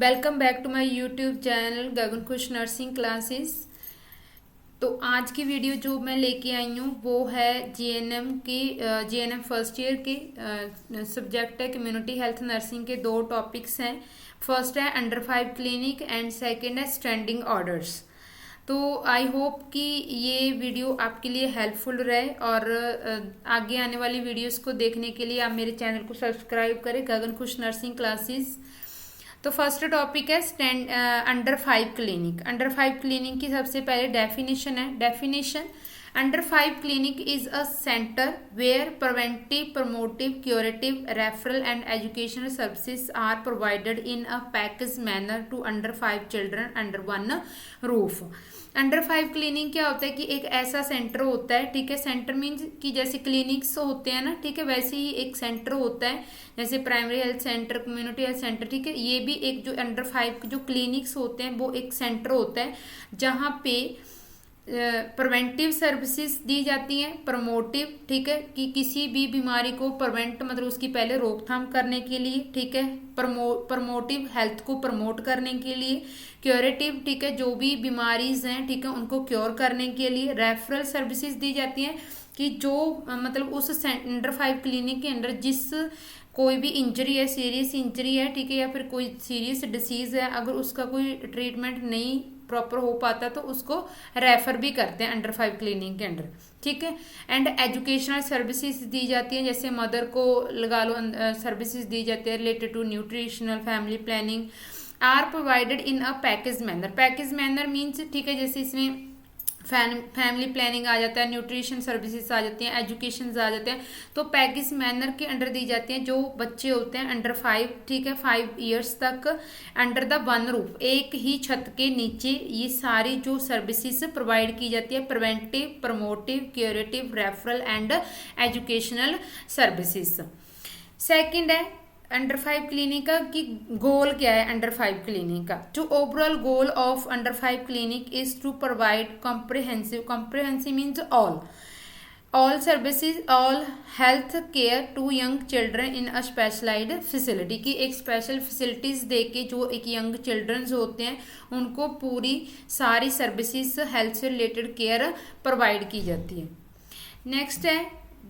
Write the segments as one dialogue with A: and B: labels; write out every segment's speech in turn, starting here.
A: Welcome back to my YouTube channel Gagan Khush nursing classes. तो आज की वीडियो जो मैं लेके आई हूँ वो है जीएनएम की जीएनएम फर्स्ट ईयर की सब्जेक्ट है कम्युनिटी हेल्थ नर्सिंग के दो टॉपिक्स हैं। फर्स्ट है अंडर 5 क्लिनिक एंड सेकंड है स्टैंडिंग ऑर्डर्स। तो आई होप कि ये वीडियो आपके लिए हेल्पफुल रहे और आगे आने वाली वीडियोस को देखने के लिए आप मेरे चैनल को सब्सक्राइब करें गगन खुश नर्सिंग क्लासेस। तो फर्स्ट टॉपिक है अंडर 5 क्लिनिक। अंडर 5 क्लिनिक की सबसे पहले डेफिनेशन है। Definition under 5 clinic is a centre where preventive promotive curative referral and educational services are provided in a package manner to under 5 children under one roof. Under 5 clinic क्या होता है कि एक ऐसा सेंटर होता है, ठीक है। सेंटर मीन्स कि जैसे क्लिनिक्स होते हैं ना, ठीक है, वैसे ही एक सेंटर होता है जैसे primary health centre, community health centre, ठीक है। ये भी एक जो अंडर 5 जो क्लिनिक्स होते हैं वो एक सेंटर होता है जहाँ पे प्रिवेंटिव सर्विसेज दी जाती हैं, प्रमोटिव, ठीक है, कि किसी भी बीमारी को प्रिवेंट मतलब उसकी पहले रोकथाम करने के लिए, ठीक है। प्रमोटिव हेल्थ को प्रमोट करने के लिए, क्योरेटिव, ठीक है, जो भी बीमारीज हैं, ठीक है, उनको क्योर करने के लिए। रेफरल सर्विसेज दी जाती हैं कि जो मतलब उस अंडर 5 क्लिनिक के अंदर जिस कोई भी इंजरी है, सीरियस इंजरी है, ठीक है, या फिर कोई सीरियस डिसीज है, अगर उसका कोई ट्रीटमेंट नहीं प्रॉपर हो पाता तो उसको रेफर भी करते हैं अंडर 5 क्लिनिक के अंडर, ठीक है। एंड एजुकेशनल सर्विसेज दी जाती हैं, जैसे मदर को लगा लो सर्विसेज दी जाती है related to nutritional family planning are provided in a package manner. Package manner means, ठीक है, जैसे इसमें फैमिली प्लानिंग आ जाता है, न्यूट्रिशन सर्विसेज आ जाती हैं, एजुकेशन आ जाते हैं। तो पैकेज मैनर के अंडर दी जाती हैं जो बच्चे होते हैं अंडर 5, ठीक है, 5 ईयर्स तक अंडर द वन रूफ, एक ही छत के नीचे ये सारी जो सर्विसेज प्रोवाइड की जाती है, preventive, promotive, curative, referral and educational services. Second है अंडर 5 क्लिनिक का कि गोल क्या है अंडर 5 क्लिनिक का। To overall goal of under 5 clinic is to provide comprehensive means all services all health care to young children in a specialised facility, की एक special facilities दे के जो एक यंग चिल्ड्रंस होते हैं उनको पूरी सारी सर्विसेज हेल्थ से रिलेटेड केयर प्रोवाइड की जाती है। नेक्स्ट है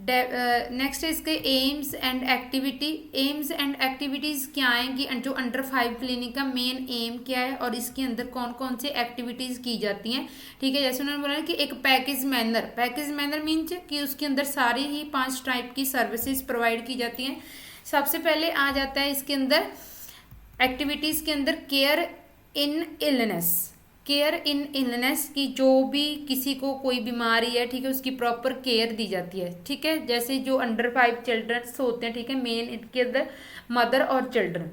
A: नेक्स्ट है इसके AIIMS and activity. AIIMS and activities क्या हैं कि जो अंडर 5 क्लिनिक का मेन एम क्या है और इसके अंदर कौन कौन से एक्टिविटीज की जाती हैं, ठीक है। जैसे उन्होंने बोला कि एक पैकेज मैनर मीन्स कि उसके अंदर सारी ही 5 टाइप की सर्विसेज प्रोवाइड की जाती हैं। सबसे पहले आ जाता है इसके अंदर एक्टिविटीज के अंदर केयर इन इलनेस की जो भी किसी को कोई बीमारी है, ठीक है, उसकी प्रॉपर केयर दी जाती है, ठीक है। जैसे जो अंडर 5 चिल्ड्रंस होते हैं, ठीक है, मेन इनके अंदर मदर और चिल्ड्रन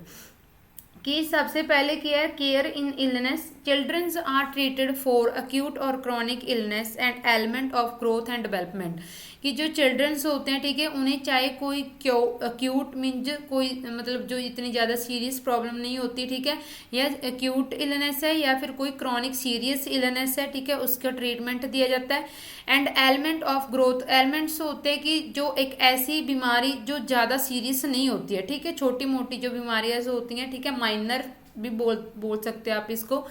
A: की सबसे पहले क्या है care in illness. Childrens are treated for acute और chronic illness and element of growth and development, कि जो चिल्ड्रंस होते हैं, ठीक है, उन्हें चाहे कोई अक्यूट मीन्स कोई मतलब जो इतनी ज़्यादा सीरियस प्रॉब्लम नहीं होती, ठीक है, या अक्यूट इलनेस है या फिर कोई क्रॉनिक सीरियस इलनेस है, ठीक है, उसका ट्रीटमेंट दिया जाता है। And element of growth, elements होते हैं कि जो एक ऐसी बीमारी जो ज़्यादा सीरियस नहीं होती है, ठीक है, छोटी मोटी जो बीमारियाँ होती हैं, ठीक है, माइनर भी बोल सकते हैं आप इसको,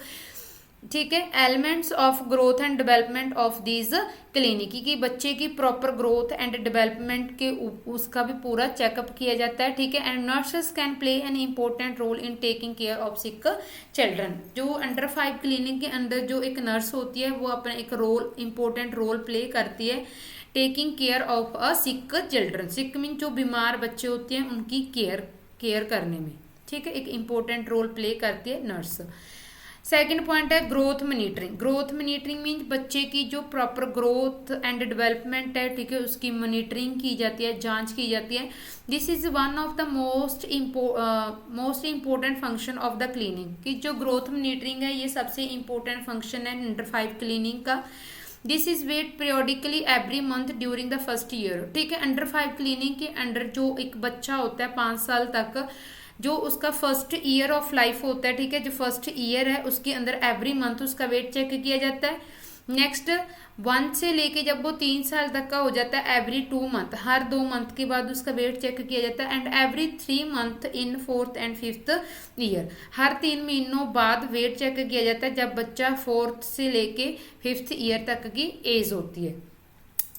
A: ठीक है। Elements of growth and development of these clinic, की बच्चे की प्रॉपर ग्रोथ एंड डेवलपमेंट के उसका भी पूरा चेकअप किया जाता है, ठीक है। And nurses can play an important role in taking care of sick children. जो अंडर 5 क्लिनिक के अंदर जो एक नर्स होती है वो अपना एक इम्पोर्टेंट रोल प्ले करती है taking care of a sick children. Sick mean जो बीमार बच्चे होते हैं उनकी केयर करने में, ठीक है, एक इम्पोर्टेंट रोल प्ले करती है नर्स। सेकंड पॉइंट है ग्रोथ मॉनिटरिंग मीन्स बच्चे की जो प्रॉपर ग्रोथ एंड डेवलपमेंट है, ठीक है, उसकी मॉनिटरिंग की जाती है, जांच की जाती है। This is one of the most important function of the clinic, की जो ग्रोथ मॉनिटरिंग है ये सबसे इम्पोर्टेंट फंक्शन है अंडर 5 क्लिनिक का। This is weight periodically every month during the first year, ठीक है। अंडर 5 क्लिनिक के अंडर जो एक बच्चा होता है 5 साल तक, जो उसका फर्स्ट ईयर ऑफ लाइफ होता है, ठीक है, जो फर्स्ट ईयर है उसके अंदर एवरी मंथ उसका वेट चेक किया जाता है। नेक्स्ट 1 से लेके जब वो 3 साल तक का हो जाता है, एवरी 2 मंथ, हर 2 मंथ के बाद उसका वेट चेक किया जाता है। And every 3 month in 4th and 5th year, हर 3 महीनों बाद वेट चेक किया जाता है जब बच्चा 4th से लेके 5th ईयर तक की एज होती है।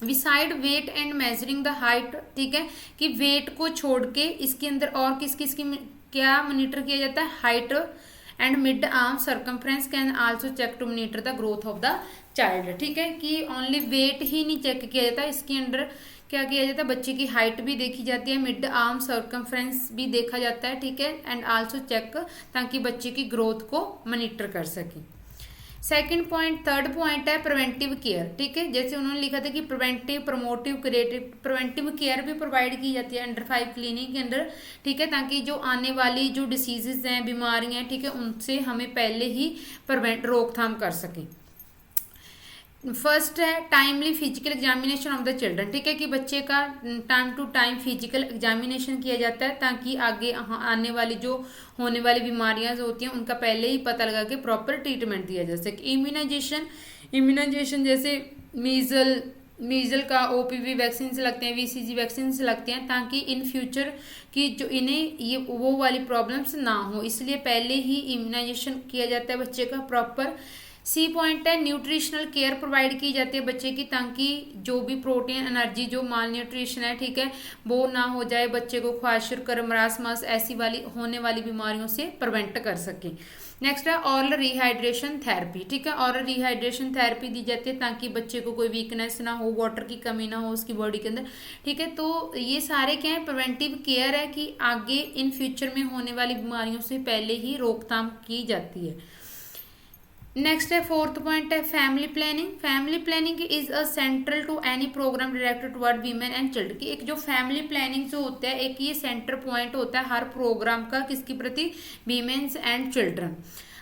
A: Beside weight and measuring the height, ठीक है, कि वेट को छोड़ के इसके अंदर और किस किस की क्या मॉनिटर किया जाता है, height and mid arm circumference can also check to monitor the growth of the child, ठीक है, कि ओनली वेट ही नहीं चेक किया जाता, इसके अंदर क्या किया जाता है, बच्चे की हाइट भी देखी जाती है, मिड आर्म सर्कमफ्रेंस भी देखा जाता है, ठीक है, एंड आल्सो चेक, ताकि बच्चे की ग्रोथ को मॉनिटर कर सके। सेकंड पॉइंट, थर्ड पॉइंट है प्रिवेंटिव केयर, ठीक है, जैसे उन्होंने लिखा था कि preventive, promotive, creative, preventive care भी प्रोवाइड की जाती है अंडर 5 क्लिनिक के अंदर, ठीक है, ताकि जो आने वाली जो डिसीजेज हैं, बीमारियां हैं, ठीक है, उनसे हमें पहले ही रोकथाम कर सकें। फर्स्ट है timely physical examination of the children, ठीक है, कि बच्चे का time to time physical examination किया जाता है ताकि आगे आने वाली जो होने वाली बीमारियां जो होती हैं उनका पहले ही पता लगा के प्रॉपर ट्रीटमेंट दिया जा सके। इम्यूनाइजेशन जैसे मीजल का ओपीवी वैक्सीन से लगते हैं, वीसीजी वैक्सीन से लगते हैं, ताकि इन फ्यूचर की जो इन्हें ये वो वाली प्रॉब्लम्स ना हो, इसलिए पहले ही इम्यूनाइजेशन किया जाता है बच्चे का प्रॉपर। सी पॉइंट है न्यूट्रिशनल केयर प्रोवाइड की जाती है बच्चे की, ताकि जो भी प्रोटीन एनर्जी जो माल न्यूट्रिशन है, ठीक है, वो ना हो जाए, बच्चे को ख्वाशिर मरासमस ऐसी वाली होने वाली बीमारियों से प्रिवेंट कर सके। नेक्स्ट है ऑरल रिहाइड्रेशन थेरेपी, ठीक है, ऑरल रिहाइड्रेशन थेरेपी दी जाती है ताकि बच्चे को कोई वीकनेस ना हो, वाटर की कमी ना हो उसकी बॉडी के अंदर, ठीक है, तो ये सारे क्या है, प्रिवेंटिव केयर है कि आगे इन फ्यूचर में होने वाली बीमारियों से पहले ही रोकथाम की जाती है। नेक्स्ट है फोर्थ पॉइंट है family planning. Family planning is a central to any programme directed toward women and children, की एक जो फैमिली प्लानिंग जो होता है, एक ये सेंटर पॉइंट होता है हर प्रोग्राम का, किसके प्रति, women's and children.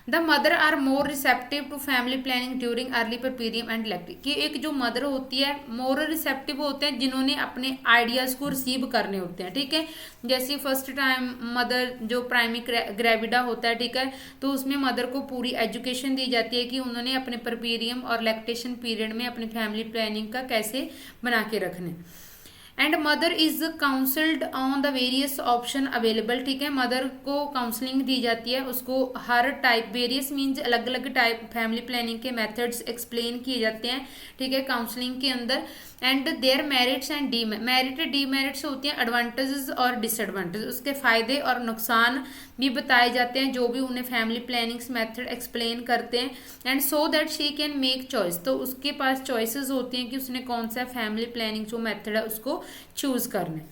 A: The mother are more receptive to family planning during early puerperium and lactating, कि एक जो मदर होती है मोर रिसेप्टिव होते हैं जिन्होंने अपने आइडियाज को रिसीव करने होते हैं, ठीक है, जैसे फर्स्ट टाइम मदर जो प्राइमरी ग्रेविडा होता है, ठीक है, तो उसमें मदर को पूरी एजुकेशन दी जाती है कि उन्होंने अपने परपीरियम और लैक्टेशन पीरियड में अपनी फैमिली प्लानिंग का कैसे बना के रखना है। And mother is counselled on the various option available, ठीक है, मदर को काउंसलिंग दी जाती है, उसको हर टाइप, वेरियस मीन्स अलग अलग टाइप फैमिली प्लानिंग के मेथड्स एक्सप्लेन किए जाते हैं, ठीक है, काउंसलिंग के अंदर। And their merits and demerits होती हैं, एडवांटेजेस और डिसएडवांटेज, उसके फायदे और नुकसान भी बताए जाते हैं जो भी उन्हें फैमिली प्लानिंग्स मेथड एक्सप्लेन करते हैं। And so that she can make choice, तो उसके पास चॉइसेस होती हैं कि उसने कौन सा फैमिली प्लानिंग जो मेथड है उसको चूज करना है।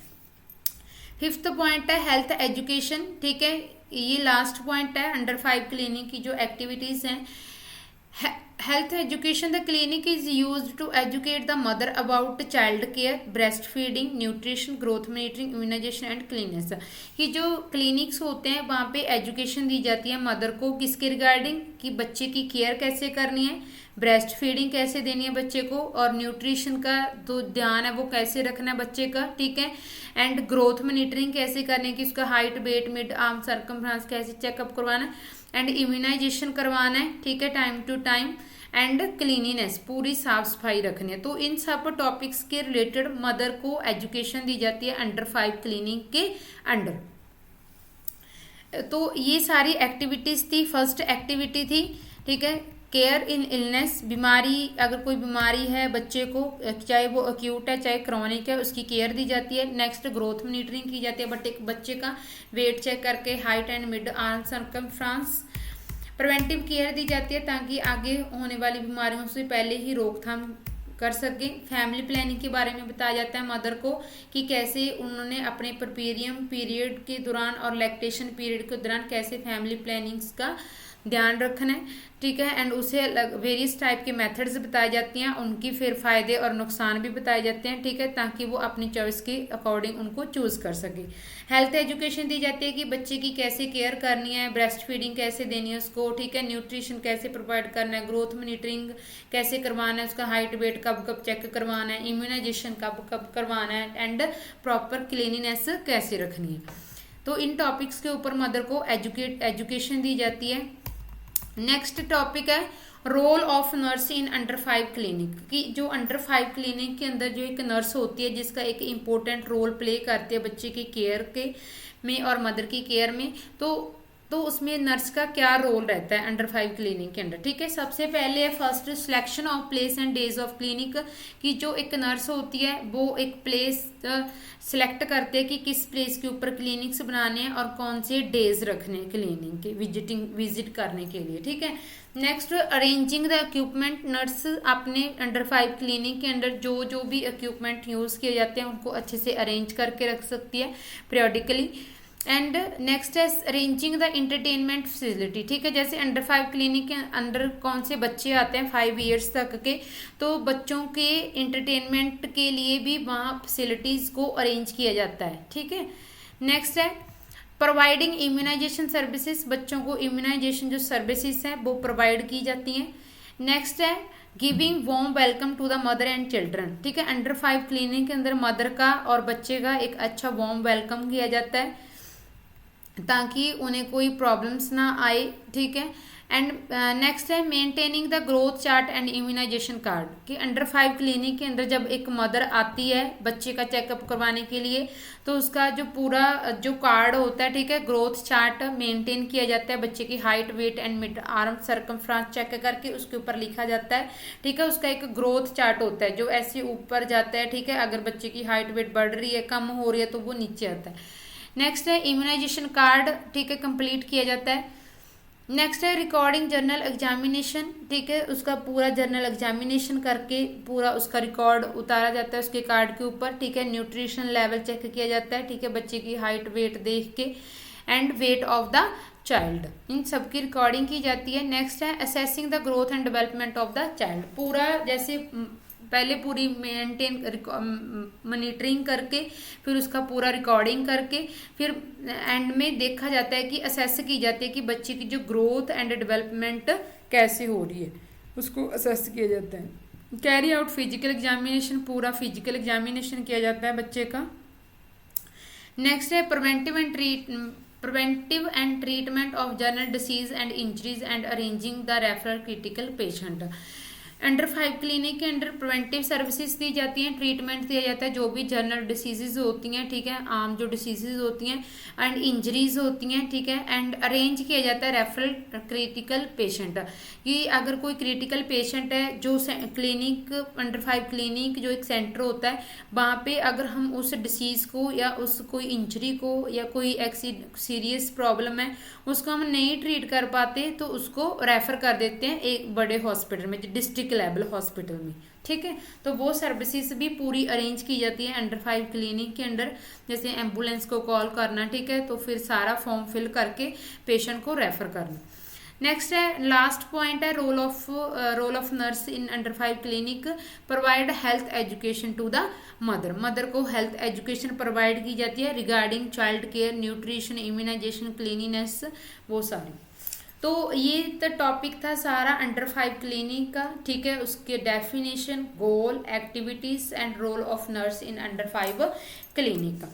A: फिफ्थ पॉइंट है हेल्थ एजुकेशन, ठीक है, ये लास्ट पॉइंट है अंडर 5 क्लिनिक की जो एक्टिविटीज हैं। Health education, the clinic is use to educate the mother about child care, breast feeding, nutrition, growth monitoring, immunisation and cleanness, कि जो क्लिनिक्स होते हैं वहाँ पे एजुकेशन दी जाती है मदर को किसके रिगार्डिंग, कि बच्चे की केयर कैसे करनी है, ब्रेस्ट फीडिंग कैसे देनी है बच्चे को, और न्यूट्रिशन का जो ध्यान है वो कैसे रखना है बच्चे का, ठीक है, एंड ग्रोथ मॉनिटरिंग कैसे करनी है कि उसका height, weight, mid arm circumference कैसे चेकअप करवाना है, एंड इम्यूनाइजेशन करवाना है, ठीक है, time to time, and cleanliness, पूरी साफ सफाई रखनी है। तो इन सब टॉपिक्स के रिलेटेड मदर को एजुकेशन दी जाती है अंडर 5 क्लिनिक के अंडर। तो ये सारी एक्टिविटीज थी। फर्स्ट एक्टिविटी थी, ठीक है, केयर इन इलनेस, बीमारी, अगर कोई बीमारी है बच्चे को, चाहे वो अक्यूट है चाहे क्रॉनिक है, उसकी केयर दी जाती है। नेक्स्ट ग्रोथ मॉनिटरिंग की जाती है, बट एक बच्चे का वेट चेक करके, height and mid arm circumference. Preventive care दी जाती है ताकि आगे होने वाली बीमारियों से पहले ही रोकथाम कर सकें। फैमिली प्लानिंग के बारे में बताया जाता है मदर को कि कैसे उन्होंने अपने परपीरियम पीरियड के दौरान और लैक्टेशन पीरियड के दौरान कैसे फैमिली प्लानिंग्स का ध्यान रखना है, ठीक है, एंड उसे वेरियस टाइप के मेथड्स बताई जाती हैं, उनकी फिर फायदे और नुकसान भी बताए जाते हैं, ठीक है, ताकि वो अपनी चॉइस के अकॉर्डिंग उनको चूज कर सके। हेल्थ एजुकेशन दी जाती है कि बच्चे की कैसे केयर करनी है, ब्रेस्ट फीडिंग कैसे देनी है उसको, ठीक है, न्यूट्रिशन कैसे प्रोवाइड करना है, ग्रोथ मॉनिटरिंग कैसे करवाना है, उसका हाइट वेट कब कब चेक करवाना है, इम्यूनाइजेशन कब कब करवाना है, एंड प्रॉपर क्लीनिनेस कैसे रखनी है। तो इन टॉपिक्स के ऊपर मदर को एजुकेशन दी जाती है। नेक्स्ट टॉपिक है role of nurse in under 5 clinic, कि जो अंडर 5 क्लिनिक के अंदर जो एक नर्स होती है जिसका एक इम्पोर्टेंट रोल प्ले करती है बच्चे की केयर के में और मदर की केयर में, तो उसमें नर्स का क्या रोल रहता है अंडर 5 क्लिनिक के अंदर। ठीक है, सबसे पहले है first selection of place and days of clinic, कि जो एक नर्स होती है वो एक प्लेस सिलेक्ट करते हैं कि किस प्लेस के ऊपर क्लिनिक्स बनाने हैं और कौन से डेज रखने हैं क्लिनिक के विजिट करने के लिए। ठीक है, next arranging the equipment, nurse अपने अंडर 5 क्लिनिक के अंदर जो भी इक्विपमेंट यूज़ किए जाते हैं उनको अच्छे से अरेंज करके रख सकती है पीरियडिकली। एंड नेक्स्ट है अरेंजिंग द इंटरटेनमेंट फैसिलिटी। ठीक है, जैसे अंडर 5 क्लिनिक के अंदर कौन से बच्चे आते हैं 5 ईयर्स तक के, तो बच्चों के इंटरटेनमेंट के लिए भी वहाँ फैसिलिटीज़ को अरेंज किया जाता है। ठीक है, नेक्स्ट है प्रोवाइडिंग इम्यूनाइजेशन सर्विसेज, बच्चों को इम्यूनाइजेशन जो सर्विसेज हैं वो प्रोवाइड की जाती हैं। नेक्स्ट है giving warm welcome to the mother and children. ठीक है, अंडर 5 क्लिनिक के अंदर मदर का और बच्चे का एक अच्छा वार्म वेलकम किया जाता है ताकि उन्हें कोई प्रॉब्लम्स ना आए। ठीक है, एंड नेक्स्ट है maintaining the growth chart and immunisation card, कि अंडर 5 क्लिनिक के अंदर जब एक मदर आती है बच्चे का चेकअप करवाने के लिए तो उसका जो पूरा जो कार्ड होता है, ठीक है, ग्रोथ चार्ट मेंटेन किया जाता है, बच्चे की height weight and mid arm circumference check करके उसके ऊपर लिखा जाता है। ठीक है, उसका एक ग्रोथ चार्ट होता है जो ऐसे ऊपर जाता है। ठीक है, अगर बच्चे की हाइट वेट बढ़ रही है कम हो रही है तो वो नीचे आता है। नेक्स्ट है इम्यूनाइजेशन कार्ड, ठीक है, कंप्लीट किया जाता है। नेक्स्ट है रिकॉर्डिंग जर्नल एग्जामिनेशन, ठीक है, उसका पूरा जर्नल एग्जामिनेशन करके पूरा उसका रिकॉर्ड उतारा जाता है उसके कार्ड के ऊपर। ठीक है, न्यूट्रिशन लेवल चेक किया जाता है, ठीक है, बच्चे की हाइट वेट देख के and weight of the child, इन सब की रिकॉर्डिंग की जाती है। नेक्स्ट है assessing the growth and development of the child, पूरा जैसे पहले पूरी मॉनिटरिंग करके फिर उसका पूरा रिकॉर्डिंग करके फिर एंड में देखा जाता है कि असेस की जाती है कि बच्चे की जो ग्रोथ एंड डेवलपमेंट कैसे हो रही है, उसको असेस किया जाता है। कैरी आउट फिजिकल एग्जामिनेशन, पूरा फिजिकल एग्जामिनेशन किया जाता है बच्चे का। नेक्स्ट है preventive and treatment of general disease and injuries and arranging the referral critical patient. Under 5 clinic के अंडर प्रिवेंटिव सर्विसेज दी जाती हैं, ट्रीटमेंट दिया जाता है जो भी जनरल डिसीजेज होती हैं, ठीक है, आम जो डिसीजेज होती हैं एंड इंजरीज होती हैं। ठीक है, एंड अरेंज किया जाता है रेफरल क्रिटिकल पेशेंट, कि अगर कोई क्रिटिकल पेशेंट है जो क्लिनिक अंडर 5 क्लिनिक जो एक सेंटर होता है वहाँ पे अगर हम उस डिसीज़ को या उस कोई इंजरी को या कोई सीरियस प्रॉब्लम है उसको हम नहीं ट्रीट कर पाते तो उसको रेफर कर देते हैं एक बड़े हॉस्पिटल में, डिस्ट्रिक्ट लेवल हॉस्पिटल में। ठीक है, तो वो सर्विसेज भी पूरी अरेंज की जाती है अंडर 5 क्लिनिक के अंडर, जैसे एम्बुलेंस को कॉल करना, ठीक है, तो फिर सारा फॉर्म फिल करके पेशेंट को रेफर करना। नेक्स्ट है लास्ट पॉइंट है role of nurse in under 5 clinic, provide health education to the mother को हेल्थ एजुकेशन प्रोवाइड की जाती है regarding child care, nutrition, immunisation, cleanliness, वो सारी। तो ये तो टॉपिक था सारा अंडर 5 क्लिनिक का। ठीक है, उसके definition, goal, activities and role of nurse in under 5 clinic का।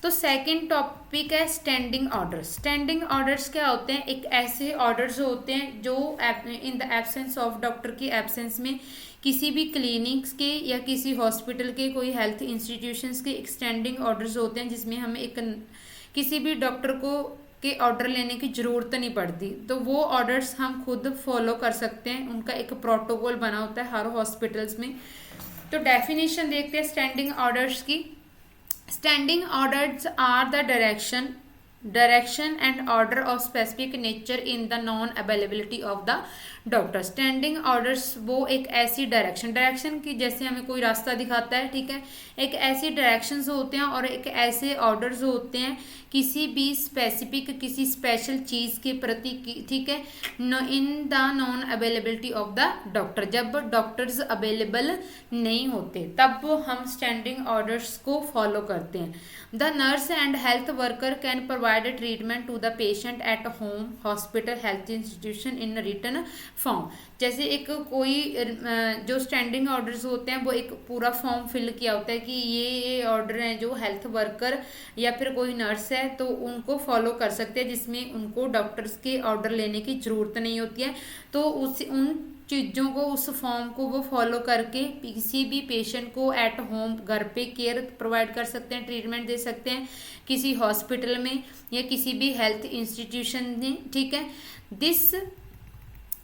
A: तो सेकंड टॉपिक है स्टैंडिंग ऑर्डर्स। स्टैंडिंग ऑर्डर्स क्या होते हैं? एक ऐसे ऑर्डर्स होते हैं जो in the absence of doctor की एब्सेंस में किसी भी क्लिनिक्स के या किसी हॉस्पिटल के कोई हेल्थ इंस्टीट्यूशंस के एक स्टैंडिंग ऑर्डर्स होते हैं जिसमें हमें एक किसी भी डॉक्टर को के ऑर्डर लेने की ज़रूरत नहीं पड़ती, तो वो ऑर्डर्स हम खुद फॉलो कर सकते हैं। उनका एक प्रोटोकॉल बना होता है हर हॉस्पिटल्स में। तो डेफिनेशन देखते हैं स्टैंडिंग ऑर्डर्स की। Standing orders are the direction and order of specific nature in the non availability of the doctor. Standing orders वो एक ऐसी डायरेक्शन की जैसे हमें कोई रास्ता दिखाता है, ठीक है, एक ऐसी डायरेक्शंस होते हैं और एक ऐसे ऑर्डर्स होते हैं किसी भी स्पेसिफिक किसी स्पेशल चीज़ के प्रति, ठीक है, इन the non availability of the doctor. जब डॉक्टर्स अवेलेबल नहीं होते तब हम स्टैंडिंग ऑर्डर्स को फॉलो करते हैं। The nurse and health worker can provide provide treatment to the patient at home, hospital, health institution in written form. जैसे एक कोई जो स्टैंडिंग ऑर्डर्स होते हैं वो एक पूरा फॉर्म फिल किया होता है कि ये ऑर्डर हैं जो हेल्थ वर्कर या फिर कोई नर्स है तो उनको फॉलो कर सकते हैं, जिसमें उनको डॉक्टर्स के ऑर्डर लेने की ज़रूरत नहीं होती है। तो उन चीज़ों को, उस फॉर्म को वो फॉलो करके किसी भी पेशेंट को एट होम, घर पे केयर प्रोवाइड कर सकते हैं, ट्रीटमेंट दे सकते हैं, किसी हॉस्पिटल में या किसी भी हेल्थ इंस्टीट्यूशन में। ठीक है,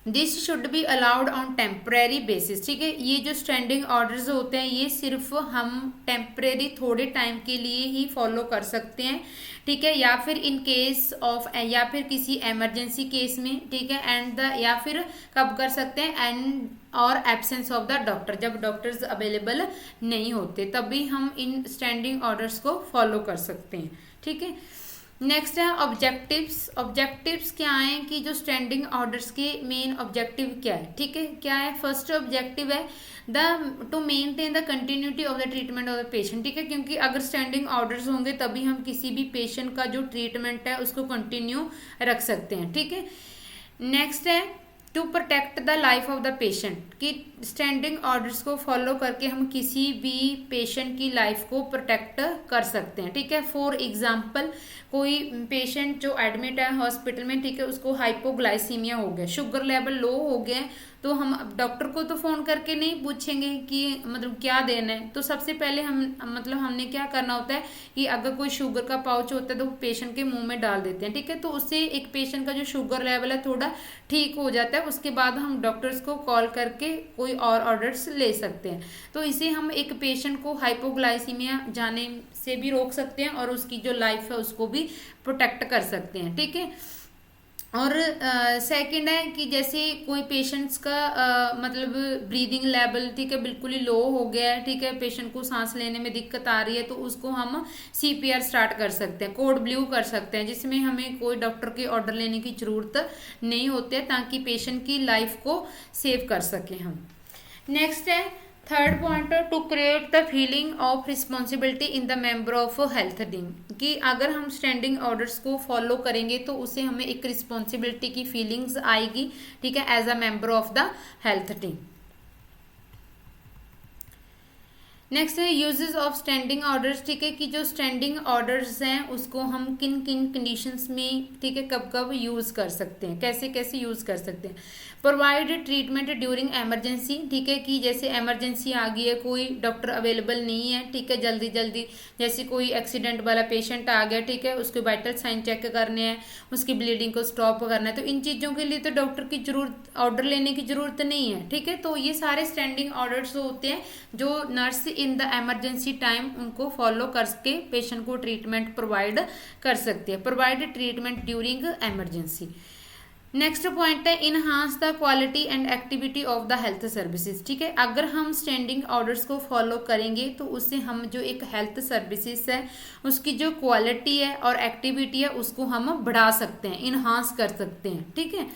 A: this should be allowed on temporary basis. ठीक है, ये जो स्टैंडिंग ऑर्डर्स होते हैं ये सिर्फ हम टेम्परेरी थोड़े टाइम के लिए ही फॉलो कर सकते हैं। ठीक है, या फिर इन केस ऑफ, या फिर किसी इमरजेंसी केस में। ठीक है, एंड द, या फिर कब कर सकते हैं, एंड और एब्सेंस ऑफ द डॉक्टर, जब डॉक्टर्स अवेलेबल नहीं होते तभी हम इन स्टैंडिंग ऑर्डर्स को फॉलो कर सकते हैं। ठीक है, नेक्स्ट है ऑब्जेक्टिव्स। ऑब्जेक्टिव्स क्या है कि जो स्टैंडिंग ऑर्डर्स के मेन ऑब्जेक्टिव क्या है। ठीक है, क्या है, फर्स्ट ऑब्जेक्टिव है to maintain the continuity of the treatment of the patient. ठीक है, क्योंकि अगर स्टैंडिंग ऑर्डर्स होंगे तभी हम किसी भी पेशेंट का जो ट्रीटमेंट है उसको कंटिन्यू रख सकते हैं। ठीक है, नेक्स्ट है to protect the life of the patient, कि स्टैंडिंग ऑर्डर्स को फॉलो करके हम किसी भी पेशेंट की लाइफ को प्रोटेक्ट कर सकते हैं। ठीक है, फॉर एग्जांपल कोई पेशेंट जो एडमिट है हॉस्पिटल में, ठीक है, उसको हाइपोग्लाइसीमिया हो गया, शुगर लेवल लो हो गया, तो हम डॉक्टर को तो फोन करके नहीं पूछेंगे कि मतलब क्या देना है। तो सबसे पहले हमने क्या करना होता है कि अगर कोई शुगर का पाउच होता है तो पेशेंट के मुंह में डाल देते हैं। ठीक है, तो उससे एक पेशेंट का जो शुगर लेवल है थोड़ा ठीक हो जाता है। उसके बाद हम डॉक्टर्स को कॉल करके कोई और ऑर्डर्स ले सकते हैं। तो इसे हम एक पेशेंट को हाइपोग्लाइसीमिया जाने से भी रोक सकते हैं और उसकी जो लाइफ है उसको भी प्रोटेक्ट कर सकते हैं। ठीक है, और सेकंड है कि जैसे कोई पेशेंट्स का मतलब ब्रीदिंग लेवल, ठीक है, बिल्कुल ही लो हो गया है। ठीक है, पेशेंट को सांस लेने में दिक्कत आ रही है तो उसको हम CPR स्टार्ट कर सकते हैं, कोड ब्लू कर सकते हैं, जिसमें हमें कोई डॉक्टर के ऑर्डर लेने की जरूरत नहीं होती है, ताकि पेशेंट की लाइफ को सेव कर सकें हम। नेक्स्ट है third point, to create the feeling of responsibility in the member of health team, कि अगर हम स्टैंडिंग ऑर्डर्स को फॉलो करेंगे तो उससे हमें एक रिस्पॉन्सिबिलिटी की फीलिंग्स आएगी। ठीक है, as a member of the health team. Next है यूजेस ऑफ स्टैंडिंग ऑर्डर्स। ठीक है, कि जो स्टैंडिंग ऑर्डर्स हैं उसको हम किन किन कंडीशंस में, ठीक है, कब कब यूज कर सकते हैं, कैसे कैसे यूज कर सकते हैं। Provide treatment during emergency. ठीक है, कि जैसे एमरजेंसी आ गई है, कोई डॉक्टर अवेलेबल नहीं है, ठीक है, जल्दी जल्दी जैसे कोई एक्सीडेंट वाला पेशेंट आ गया, ठीक है, उसके वाइटल साइन चेक करने हैं, उसकी ब्लीडिंग को स्टॉप करना है, तो इन चीज़ों के लिए तो डॉक्टर की जरूरत, ऑर्डर लेने की जरूरत नहीं है। ठीक है, तो ये सारे स्टैंडिंग ऑर्डर्स होते हैं जो nurse in the emergency time उनको फॉलो करके पेशेंट को ट्रीटमेंट प्रोवाइड कर सकते हैं। Provide treatment during emergency. Next point है enhance the quality and activity of the health services. ठीक है, अगर हम स्टैंडिंग ऑर्डर्स को फॉलो करेंगे तो उससे हम जो एक हेल्थ सर्विसेज है उसकी जो क्वालिटी है और एक्टिविटी है उसको हम बढ़ा सकते हैं, इनहांस कर सकते हैं। ठीक है,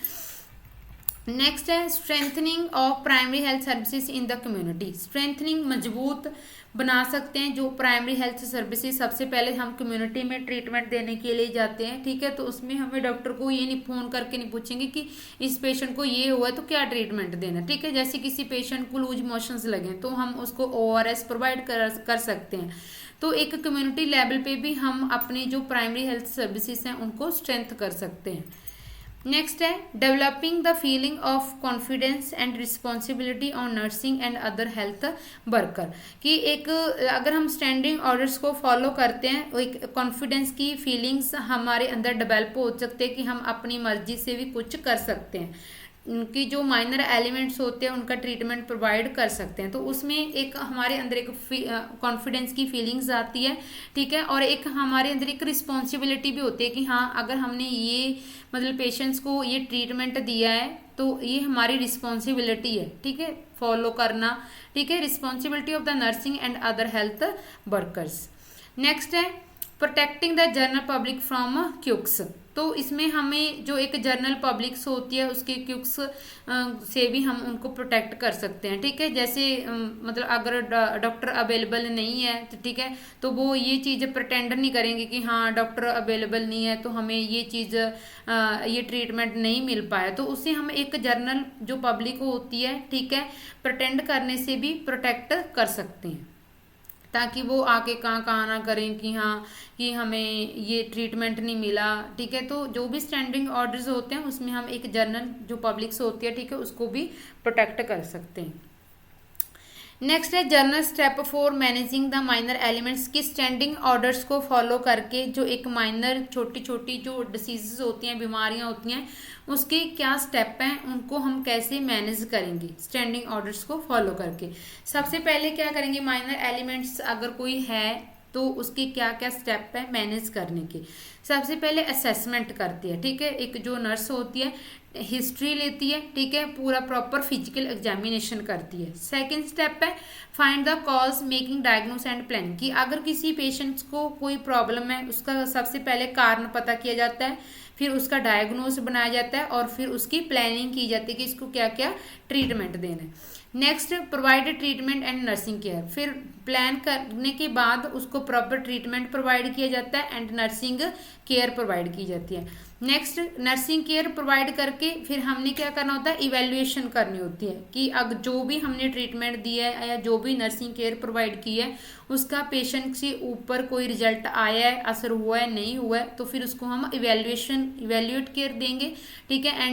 A: नेक्स्ट है strengthening of primary health services in the community. Strengthening, मजबूत बना सकते हैं जो प्राइमरी हेल्थ सर्विसेज। सबसे पहले हम कम्युनिटी में ट्रीटमेंट देने के लिए जाते हैं, ठीक है, तो उसमें हमें डॉक्टर को ये नहीं फोन करके नहीं पूछेंगे कि इस पेशेंट को ये हुआ है तो क्या ट्रीटमेंट देना। ठीक है, जैसे किसी पेशेंट को लूज मोशंस लगे तो हम उसको ORS प्रोवाइड कर सकते हैं। तो एक कम्युनिटी लेवल पे भी हम अपनी जो प्राइमरी हेल्थ सर्विसेज हैं उनको स्ट्रेंथ कर सकते हैं। नेक्स्ट है developing the feeling of confidence and responsibility on nursing and other health worker, कि एक अगर हम स्टैंडिंग ऑर्डर्स को फॉलो करते हैं एक कॉन्फिडेंस की फीलिंग्स हमारे अंदर डेवलप हो सकते हैं कि हम अपनी मर्जी से भी कुछ कर सकते हैं, उनकी जो माइनर एलिमेंट्स होते हैं उनका ट्रीटमेंट प्रोवाइड कर सकते हैं। तो उसमें एक हमारे अंदर एक कॉन्फिडेंस की फीलिंग्स आती है। ठीक है, और एक हमारे अंदर एक रिस्पॉन्सिबिलिटी भी होती है कि हाँ अगर हमने ये मतलब पेशेंट्स को ये ट्रीटमेंट दिया है तो ये हमारी रिस्पॉन्सिबिलिटी है, ठीक है, फॉलो करना। ठीक है, responsibility of the nursing and other health workers. Next है protecting the general public from quacks, तो इसमें हमें जो एक जनरल पब्लिक्स होती है उसके क्यूक्स से भी हम उनको प्रोटेक्ट कर सकते हैं, ठीक है। जैसे मतलब अगर डॉक्टर अवेलेबल नहीं है तो ठीक है, तो वो ये चीज़ प्रटेंड नहीं करेंगे कि हाँ डॉक्टर अवेलेबल नहीं है तो हमें ये चीज़ ये ट्रीटमेंट नहीं मिल पाया, तो उससे हम एक जनरल जो पब्लिक होती है ठीक है प्रटेंड करने से भी प्रोटेक्ट कर सकते हैं, ताकि वो आके कहाँ ना करें कि हाँ कि हमें ये ट्रीटमेंट नहीं मिला, ठीक है। तो जो भी स्टैंडिंग ऑर्डर्स होते हैं उसमें हम एक जनरल जो पब्लिक्स होती है ठीक है उसको भी प्रोटेक्ट कर सकते हैं। नेक्स्ट है journal step for managing the minor elements, की स्टैंडिंग ऑर्डर्स को फॉलो करके जो एक माइनर छोटी छोटी जो डिसीजेज होती हैं बीमारियां होती हैं उसके क्या स्टेप हैं उनको हम कैसे मैनेज करेंगे स्टैंडिंग ऑर्डर्स को फॉलो करके। सबसे पहले क्या करेंगे, माइनर एलिमेंट्स अगर कोई है तो उसके क्या क्या स्टेप है मैनेज करने के। सबसे पहले असेसमेंट करती है, ठीक है, एक जो नर्स होती है हिस्ट्री लेती है, ठीक है, पूरा प्रॉपर फिजिकल एग्जामिनेशन करती है। सेकंड स्टेप है find the cause making diagnose and planning, कि अगर किसी पेशेंट्स को कोई प्रॉब्लम है उसका सबसे पहले कारण पता किया जाता है, फिर उसका डायग्नोस बनाया जाता है और फिर उसकी प्लानिंग की जाती है कि इसको क्या क्या ट्रीटमेंट देना है। Next provide treatment and nursing care, फिर प्लान करने के बाद उसको प्रॉपर ट्रीटमेंट प्रोवाइड किया जाता है एंड नर्सिंग केयर प्रोवाइड की जाती है। नेक्स्ट नर्सिंग केयर प्रोवाइड करके फिर हमने क्या करना होता है, इवेल्युएशन करनी होती है कि अब जो भी हमने ट्रीटमेंट दिया है या जो भी नर्सिंग केयर प्रोवाइड की है उसका पेशेंट से ऊपर कोई रिजल्ट आया है, असर हुआ है, नहीं हुआ है, तो फिर उसको हम इवेल्युएट केयर देंगे, ठीक है,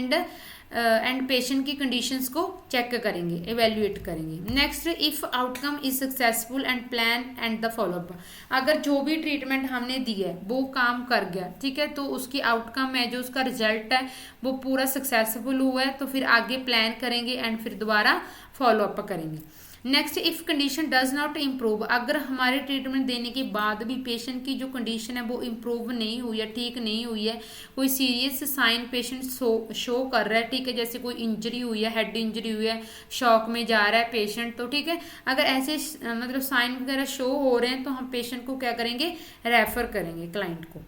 A: एंड पेशेंट की कंडीशंस को चेक करेंगे, एवेल्युएट करेंगे। Next if outcome is successful and plan and the follow up, अगर जो भी ट्रीटमेंट हमने दी है वो काम कर गया, ठीक है, तो उसकी आउटकम है जो उसका रिजल्ट है वो पूरा सक्सेसफुल हुआ है तो फिर आगे प्लान करेंगे एंड फिर दोबारा फॉलोअप करेंगे। Next if condition does not improve, अगर हमारे ट्रीटमेंट देने के बाद भी पेशेंट की जो कंडीशन है वो इम्प्रूव नहीं हुई है, ठीक नहीं हुई है, कोई सीरियस साइन पेशेंट शो कर रहा है, ठीक है, जैसे कोई इंजरी हुई है, हेड इंजरी हुई है, शॉक में जा रहा है पेशेंट, तो ठीक है, अगर ऐसे मतलब साइन वगैरह शो हो रहे हैं तो हम पेशेंट को क्या करेंगे, रेफर करेंगे क्लाइंट को।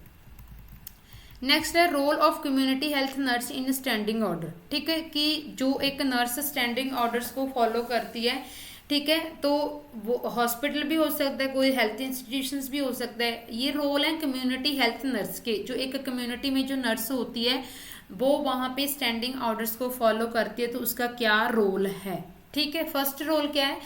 A: नेक्स्ट है role of community health nurse in standing order, ठीक है, कि जो एक नर्स स्टैंडिंग ऑर्डर्स को फॉलो करती है, ठीक है, तो वो हॉस्पिटल भी हो सकता है, कोई हेल्थ इंस्टीट्यूशंस भी हो सकता है, ये रोल है कम्युनिटी हेल्थ नर्स के। जो एक कम्युनिटी में जो नर्स होती है वो वहाँ पे स्टैंडिंग ऑर्डर्स को फॉलो करती है तो उसका क्या रोल है, ठीक है। फर्स्ट रोल क्या है,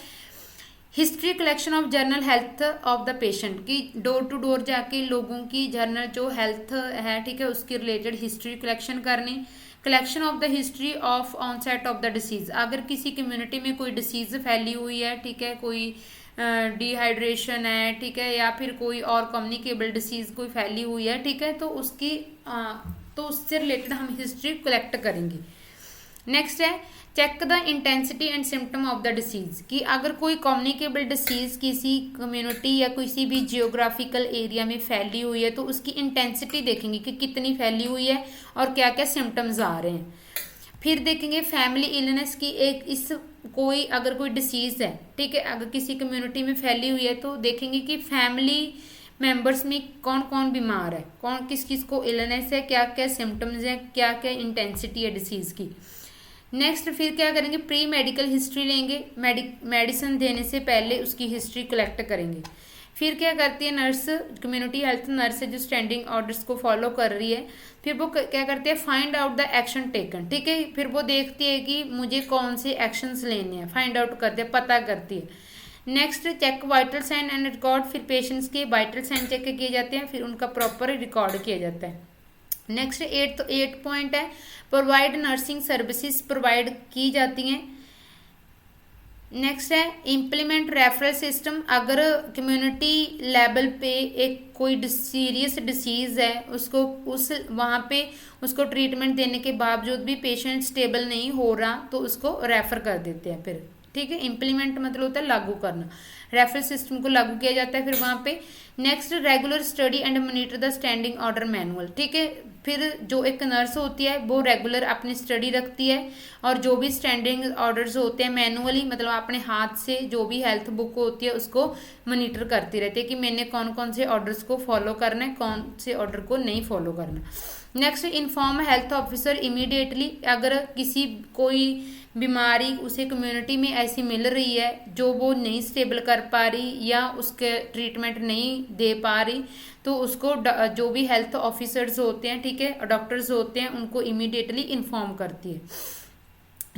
A: history collection of journal health of the patient, की डोर टू डोर जाके लोगों की जर्नल जो हेल्थ है, ठीक है, उसके रिलेटेड हिस्ट्री कलेक्शन करनी। Collection of the history of onset of the disease, अगर किसी कम्युनिटी में कोई डिसीज फैली हुई है, ठीक है, कोई डिहाइड्रेशन है, ठीक है, या फिर कोई और कम्युनिकेबल डिसीज कोई फैली हुई है, ठीक है, तो उसकी तो उससे रिलेटेड हम हिस्ट्री कलेक्ट करेंगे। नेक्स्ट है check the intensity and symptom of the disease, कि अगर कोई कम्युनिकेबल डिसीज किसी कम्युनिटी या किसी भी जियोग्राफिकल एरिया में फैली हुई है तो उसकी इंटेंसिटी देखेंगे कि कितनी फैली हुई है और क्या क्या सिम्टम्स आ रहे हैं। फिर देखेंगे फैमिली इलनेस की, एक इस कोई अगर कोई डिसीज है, ठीक है, अगर किसी कम्युनिटी में फैली हुई है तो देखेंगे कि फैमिली मेंबर्स में कौन कौन बीमार है, कौन किस किस को इलनेस है, क्या क्या सिम्टम्स हैं, क्या क्या इंटेंसिटी है डिसीज की। नेक्स्ट फिर क्या करेंगे, प्री मेडिकल हिस्ट्री लेंगे, मेडिसिन देने से पहले उसकी हिस्ट्री कलेक्ट करेंगे। फिर क्या करती है नर्स, कम्युनिटी हेल्थ नर्स है जो स्टैंडिंग ऑर्डर्स को फॉलो कर रही है, फिर वो क्या करती है, find out the action taken, ठीक है, फिर वो देखती है कि मुझे कौन से एक्शंस लेने हैं, फाइंड आउट करती है, पता करती है। Next check vital sign and record, फिर पेशेंट्स के वाइटल साइन चेक किए जाते हैं, फिर उनका प्रॉपर रिकॉर्ड किया जाता है। नेक्स्ट 8 पॉइंट है प्रोवाइड नर्सिंग सर्विसेज प्रोवाइड की जाती हैं। नेक्स्ट है इम्प्लीमेंट रेफरल सिस्टम, अगर कम्युनिटी लेवल पे एक कोई सीरियस डिसीज है उसको उस वहाँ पे उसको ट्रीटमेंट देने के बावजूद भी पेशेंट स्टेबल नहीं हो रहा तो उसको रेफर कर देते हैं फिर, ठीक है। इम्प्लीमेंट मतलब होता है लागू करना, रेफरल सिस्टम को लागू किया जाता है फिर वहाँ पे। Next, regular study and monitor the standing order manual, ठीक है। फिर जो एक नर्स होती है वो रेगुलर अपनी स्टडी रखती है और जो भी स्टैंडिंग ऑर्डर्स होते हैं मैनुअली मतलब अपने हाथ से जो भी हेल्थ बुक होती है उसको मॉनिटर करती रहती है कि मैंने कौन कौन से ऑर्डर्स को फॉलो करना है, कौन से ऑर्डर को नहीं फॉलो करना। Next, inform health officer immediately, अगर किसी कोई बीमारी उसे कम्युनिटी में ऐसी मिल रही है जो वो नहीं स्टेबल कर पा रही या उसके ट्रीटमेंट नहीं दे पा रही, तो उसको जो भी हेल्थ ऑफिसर्स होते हैं, ठीक है, डॉक्टर्स होते हैं, उनको इमीडिएटली इन्फॉर्म करती है।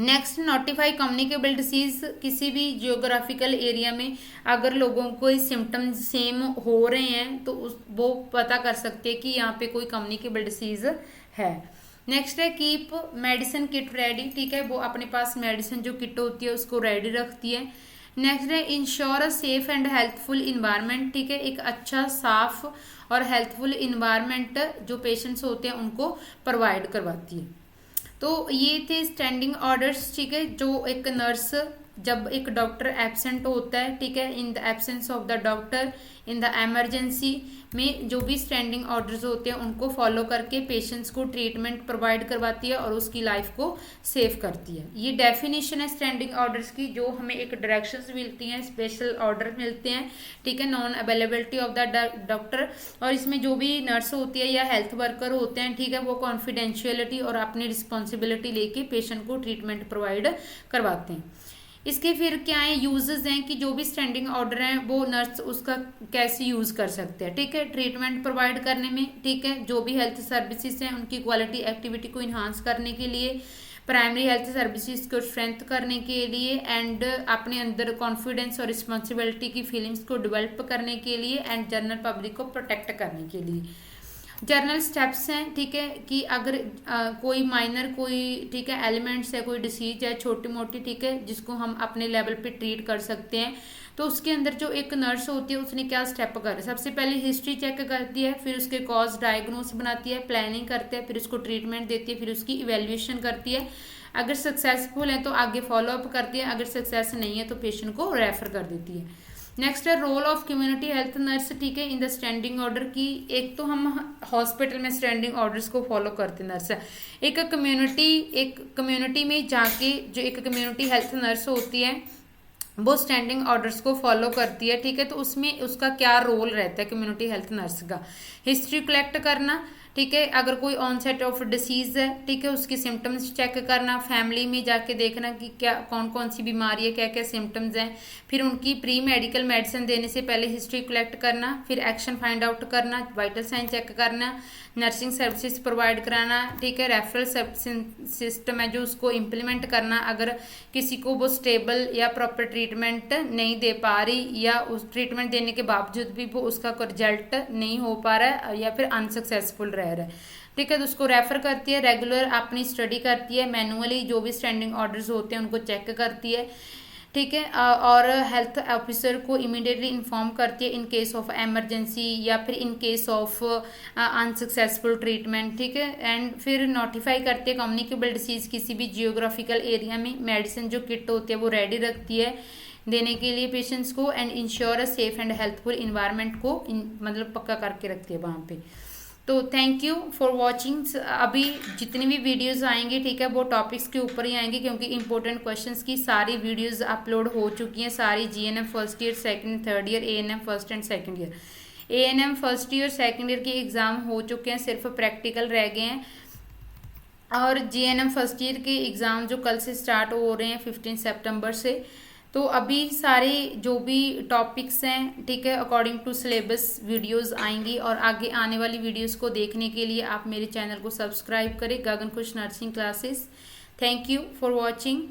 A: नेक्स्ट, नोटिफाई कम्युनिकेबल डिसीज, किसी भी जियोग्राफिकल एरिया में अगर लोगों को सिम्टम्स सेम हो रहे हैं तो वो पता कर सकते हैं कि यहाँ पे कोई कम्युनिकेबल डिसीज है। नेक्स्ट है कीप मेडिसिन किट रेडी, ठीक है, वो अपने पास मेडिसिन जो किट होती है उसको रेडी रखती है। नेक्स्ट है ensure a safe and healthful environment, ठीक है, एक अच्छा साफ और हेल्थफुल इन्वायरमेंट जो पेशेंट्स होते हैं उनको प्रोवाइड करवाती है। तो ये थे स्टैंडिंग ऑर्डर्स, ठीक है, जो एक नर्स जब एक डॉक्टर एब्सेंट होता है, ठीक है, इन the absence of the doctor in the emergency में जो भी स्टैंडिंग ऑर्डर्स होते हैं उनको फॉलो करके पेशेंट्स को ट्रीटमेंट प्रोवाइड करवाती है और उसकी लाइफ को सेव करती है। ये डेफिनेशन है स्टैंडिंग ऑर्डर्स की, जो हमें एक डायरेक्शंस मिलती हैं, स्पेशल ऑर्डर मिलते हैं, ठीक है, non availability of the doctor, और इसमें जो भी नर्स होती है या हेल्थ वर्कर होते हैं, ठीक है, वो कॉन्फिडेंशियलिटी और अपनी रिस्पॉन्सिबिलिटी लेके पेशेंट को ट्रीटमेंट प्रोवाइड करवाते हैं। इसके फिर क्या है यूजेस हैं कि जो भी स्टैंडिंग ऑर्डर हैं वो नर्स उसका कैसे यूज कर सकते हैं, ठीक है, ट्रीटमेंट प्रोवाइड करने में, ठीक है, जो भी हेल्थ सर्विसेज हैं उनकी क्वालिटी एक्टिविटी को इन्हांस करने के लिए, प्राइमरी हेल्थ सर्विसेज को स्ट्रेंथ करने के लिए, एंड अपने अंदर कॉन्फिडेंस और रिस्पॉन्सिबिलिटी की फीलिंग्स को डेवलप करने के लिए, एंड जनरल पब्लिक को प्रोटेक्ट करने के लिए। जर्नल स्टेप्स हैं, ठीक है, कि अगर कोई माइनर कोई, ठीक है, एलिमेंट्स है, कोई डिसीज है छोटी मोटी, ठीक है, जिसको हम अपने लेवल पे ट्रीट कर सकते हैं, तो उसके अंदर जो एक नर्स होती है उसने क्या स्टेप कर, सबसे पहले हिस्ट्री चेक करती है, फिर उसके कॉज डायग्नोस बनाती है, प्लानिंग करते हैं, फिर उसको ट्रीटमेंट देती है, फिर उसकी इवेल्युएशन करती है, अगर सक्सेसफुल है तो आगे फॉलोअप करती है, अगर सक्सेस नहीं है तो पेशेंट को रेफर कर देती है। नेक्स्ट है role of community health nurse, ठीक है, इन द स्टैंडिंग ऑर्डर की, एक तो हम हॉस्पिटल में स्टैंडिंग ऑर्डर्स को फॉलो करते नर्स है, एक कम्युनिटी में जाके जो एक कम्युनिटी हेल्थ नर्स होती है वो स्टैंडिंग ऑर्डर्स को फॉलो करती है, ठीक है, तो उसमें उसका क्या रोल रहता है कम्युनिटी हेल्थ नर्स का, हिस्ट्री कलेक्ट करना, ठीक है, अगर कोई ऑनसेट ऑफ डिसीज है, ठीक है, उसकी सिम्टम्स चेक करना, फैमिली में जाके देखना कि क्या कौन कौन सी बीमारी है, क्या क्या सिम्टम्स हैं, फिर उनकी प्री मेडिकल मेडिसिन देने से पहले हिस्ट्री कलेक्ट करना, फिर एक्शन फाइंड आउट करना, वाइटल साइन चेक करना, नर्सिंग सर्विसेज प्रोवाइड कराना, ठीक है, रेफरल सिस्टम है जो उसको इम्प्लीमेंट करना, अगर किसी को वो स्टेबल या प्रॉपर ट्रीटमेंट नहीं दे पा रही या उस ट्रीटमेंट देने के बावजूद भी वो उसका रिजल्ट नहीं हो पा रहा है या फिर अनसक्सेसफुल रह रहा है, ठीक है, तो उसको रेफर करती है, रेगुलर अपनी स्टडी करती है, मैनुअली जो भी स्टैंडिंग ऑर्डर्स होते हैं उनको चेक करती है, ठीक है, और हेल्थ ऑफिसर को इमीडिएटली इन्फॉर्म करती है इन केस ऑफ एमरजेंसी या फिर in case of unsuccessful treatment, ठीक है, एंड फिर नोटिफाई करती है कम्युनिकेबल डिसीज, किसी भी जियोग्राफिकल एरिया में मेडिसिन जो किट होती है वो रेडी रखती है देने के लिए पेशेंट्स को, and ensure a safe and healthful environment को मतलब पक्का करके रखती है वहाँ पे। तो थैंक यू फॉर वॉचिंग। अभी जितनी भी वीडियोस आएंगे, ठीक है, वो टॉपिक्स के ऊपर ही आएंगे क्योंकि इंपॉर्टेंट क्वेश्चंस की सारी वीडियोस अपलोड हो चुकी हैं, सारी GNM first year second third year, ANM first and second year, ANM first year second year के एग्ज़ाम हो चुके हैं, सिर्फ प्रैक्टिकल रह गए हैं, और जीएनएम फर्स्ट ईयर के एग्ज़ाम जो कल से स्टार्ट हो रहे हैं 15 सितंबर से। तो अभी सारे जो भी टॉपिक्स हैं, ठीक है, अकॉर्डिंग टू सिलेबस वीडियोस आएंगी, और आगे आने वाली वीडियोस को देखने के लिए आप मेरे चैनल को सब्सक्राइब करें, Gagan Khush nursing classes. Thank you for watching.